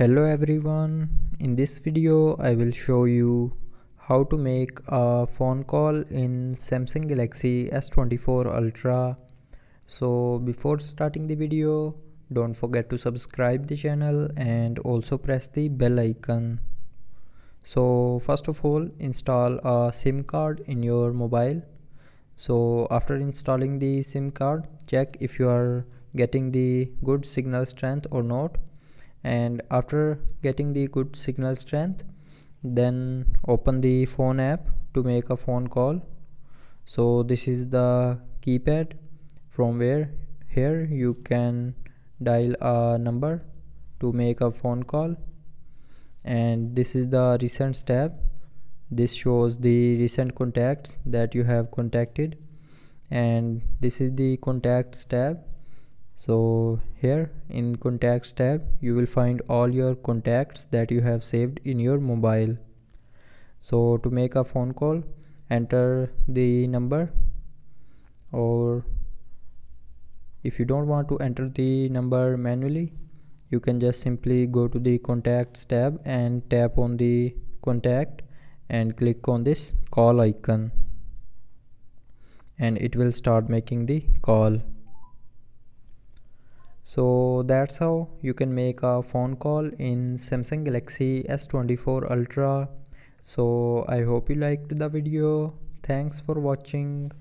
Hello everyone, in this video I will show you how to make a phone call in Samsung Galaxy S24 Ultra. So before starting the video, don't forget to subscribe the channel and also press the bell icon. So first of all, install a SIM card in your mobile. So after installing the SIM card, check if you are getting the good signal strength or not, and after getting the good signal strength, then open the phone app to make a phone call. So this is the keypad from where here you can dial a number to make a phone call, and this is the recent tab. This shows the recent contacts that you have contacted, and this is the contacts tab. So here in contacts tab you will find all your contacts that you have saved in your mobile. So to make a phone call, enter the number, or if you don't want to enter the number manually, you can just simply go to the contacts tab and tap on the contact and click on this call icon, and it will start making the call. So that's how you can make a phone call in Samsung Galaxy S24 Ultra. So I hope you liked the video. Thanks for watching.